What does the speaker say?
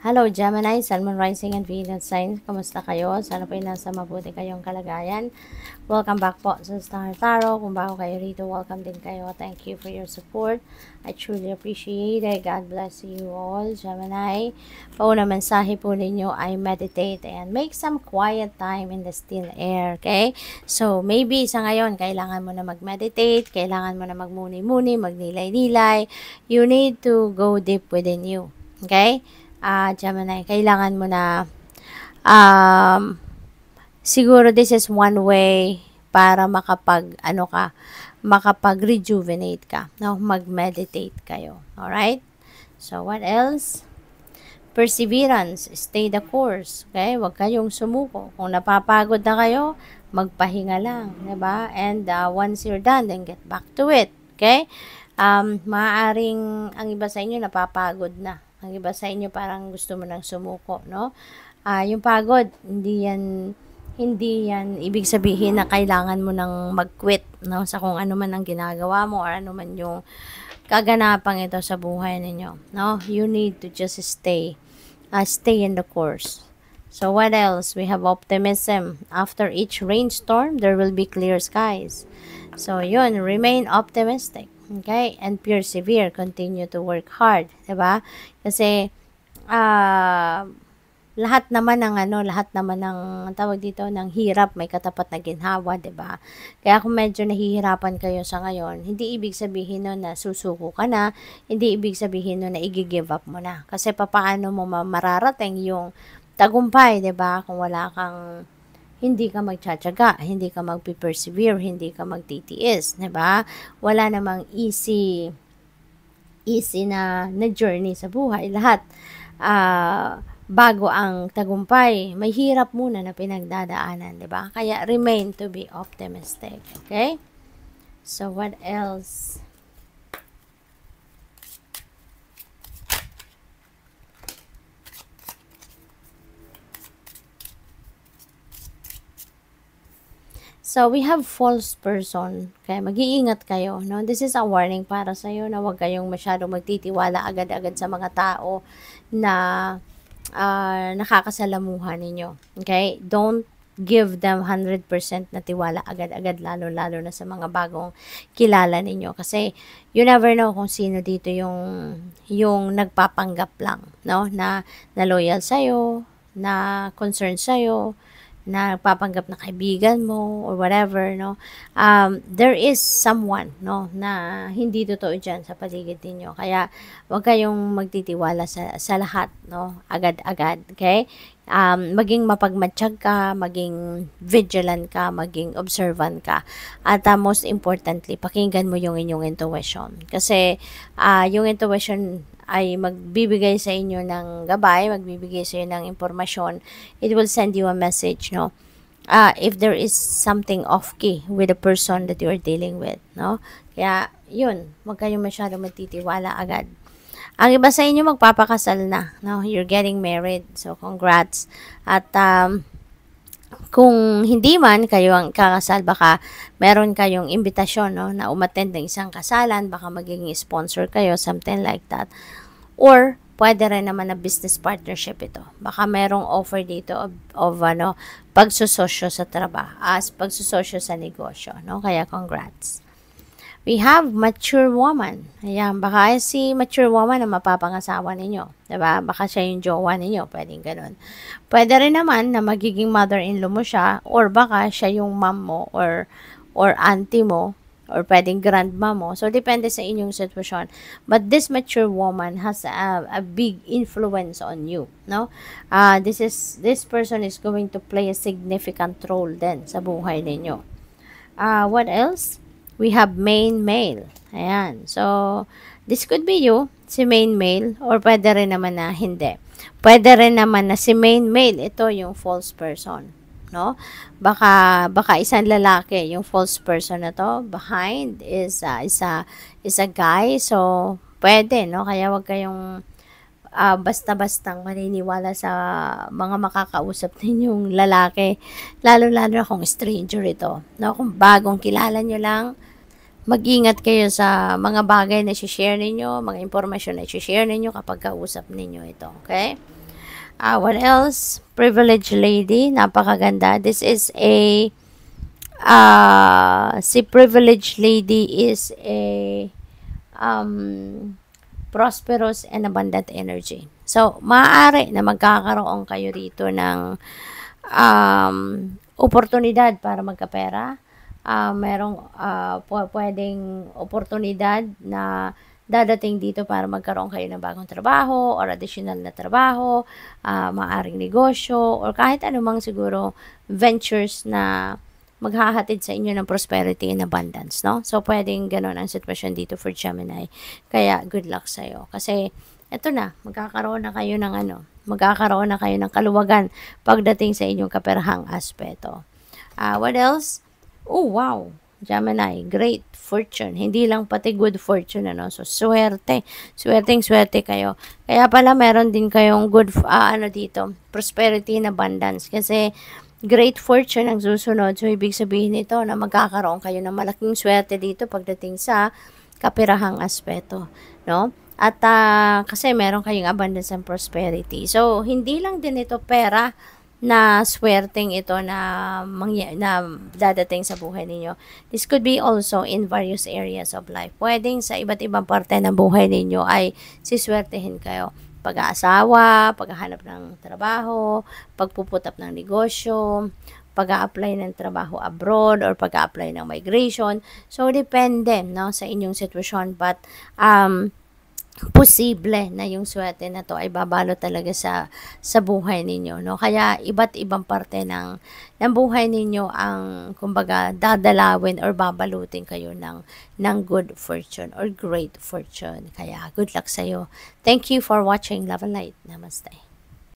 Hello Gemini, Sun, Moon, Rising, and Venus signs. Kumusta kayo? Sana po ay nasa mabuti kayong kalagayan. Welcome back po sa Star Tarot. Kung bago kayo rito, welcome din kayo. Thank you for your support. I truly appreciate it. God bless you all, Gemini. Pauna mensahe po ninyo ay meditate and make some quiet time in the still air. Okay? So, maybe sa ngayon, kailangan mo na mag-meditate, kailangan mo na magmuni-muni, magnilay-nilay. You need to go deep within you. Okay? Gemini, kailangan mo na siguro this is one way para makapag-rejuvenate ka, no? Mag-meditate kayo. Alright? So, what else? Perseverance, stay the course. Okay? Huwag kayong sumuko. Kung napapagod na kayo, magpahinga lang, 'di ba? And once you're done, then get back to it. Okay? Maaaring ang iba sa inyo napapagod na. Ang iba sa inyo parang gusto mo nang sumuko, no? Yung pagod, hindi yan ibig sabihin na kailangan mo nang mag-quit, no? Sa kung ano man ang ginagawa mo or ano man yung kaganapang ito sa buhay ninyo, no? You need to just stay in the course. So what else? We have optimism. After each rainstorm, there will be clear skies. So yun, remain optimistic. Okay? And persevere. Continue to work hard. Diba? Kasi, lahat naman ng tawag dito, ng hirap, may katapat na ginhawa, diba? Kaya kung medyo nahihirapan kayo sa ngayon, hindi ibig sabihin nun na susuko ka na, hindi ibig sabihin nun na i-give up mo na. Kasi papaano mo mararating yung tagumpay, diba? Kung hindi ka magtsatsaga, hindi ka magpipersevere, hindi ka magtitiis, 'di ba? Wala namang easy na journey sa buhay. Lahat bago ang tagumpay, may hirap muna na pinagdadaanan, 'di ba? Kaya remain to be optimistic, okay? So what else? So, we have false person. Kaya mag-iingat kayo, no? This is a warning para sa iyo na huwag kayong masyadong magtitiwala agad-agad sa mga tao na nakakasalamuhan ninyo. Okay? Don't give them 100% na tiwala agad-agad, lalo-lalo na sa mga bagong kilala ninyo. Kasi, you never know kung sino dito yung nagpapanggap lang, no? Na loyal sa'yo, na concerned sa'yo, na nagpapanggap na kaibigan mo or whatever, no? There is someone, no, na hindi totoo dyan sa paligid ninyo. Kaya, huwag kayong magtitiwala sa lahat, no? Agad-agad, okay? Maging mapagmatsyag ka, maging vigilant ka, maging observant ka. At most importantly, pakinggan mo yung inyong intuition. Kasi, yung intuition ay magbibigay sa inyo ng gabay, magbibigay sa inyo ng impormasyon. It will send you a message, no? If there is something off-key with the person that you are dealing with, no? Kaya, yun, huwag kayong masyadong magtitiwala agad. Ang iba sa inyo magpapakasal na, no? You're getting married. So, congrats. At, kung hindi man kayo ang kakasal, baka meron kayong imbitasyon, no, na umattend ng isang kasalan, baka magiging sponsor kayo, something like that. Or, pwede rin naman na business partnership ito. Baka merong offer dito of pagsusosyo sa trabaho, pagsusosyo sa negosyo, no? Kaya congrats. We have mature woman. Ayan, baka si mature woman na mapapangasawa ninyo. Diba? Baka siya yung jowa ninyo. Pwedeng ganun. Pwede rin naman na magiging mother-in-law mo siya, or baka siya yung mom mo or auntie mo, or pwedeng grandma mo. So, depende sa inyong sitwasyon. But this mature woman has a big influence on you, no? This person is going to play a significant role din sa buhay ninyo. What else? We have main male. Ayan. So, this could be you, si main male, or pwede rin naman na hindi. Pwede rin naman na si main male, ito yung false person, no? Baka isang lalaki, yung false person na to, behind is a guy. So, pwede, no? Kaya wag kayong basta-bastang maniniwala sa mga makakausap ninyong lalaki, lalo-lalo na kung stranger ito, no? Kung bagong kilala nyo lang, mag-ingat kayo sa mga bagay na share ninyo, mga impormasyon na share ninyo kapag kausap ninyo ito, okay? What else? Privileged lady, napakaganda. This is a si privileged lady is a prosperous and abundant energy. So, maaari na magkakaroon kayo rito ng oportunidad para magkapera. Merong pwedeng oportunidad na dadating dito para magkaroon kayo ng bagong trabaho or additional na trabaho, maaring negosyo, or kahit anumang siguro ventures na maghahatid sa inyo ng prosperity and abundance, no? So, pwedeng ganun ang sitwasyon dito for Gemini. Kaya, good luck sa'yo. Kasi, eto na, magkakaroon na kayo ng kaluwagan pagdating sa inyong kaperahang aspeto. What else? Oh, wow! Gemini, great fortune. Hindi lang pati good fortune, ano? So, swerte. Swerte kayo. Kaya pala, meron din kayong good, dito, prosperity and abundance. Kasi, great fortune ang susunod. So, ibig sabihin nito na magkakaroon kayo ng malaking swerte dito pagdating sa kapirahang aspeto, no? At kasi meron kayong abundance and prosperity. So, hindi lang din ito pera na swerteng ito na dadating sa buhay ninyo. This could be also in various areas of life. Pwedeng sa iba't ibang parte ng buhay ninyo ay siswertehin kayo. Pag-aasawa, paghahanap ng trabaho, pagpuputap ng negosyo, pag-a-apply ng trabaho abroad, or pag-a-apply ng migration. So, depende, no, sa inyong sitwasyon. But, posible na yung swerte na to ay babalo talaga sa buhay ninyo, no? Kaya iba't ibang parte ng buhay ninyo ang kumbaga dadalawin or babalutin kayo ng good fortune or great fortune. Kaya good luck sa iyo. Thank you for watching Love and Light. Namaste.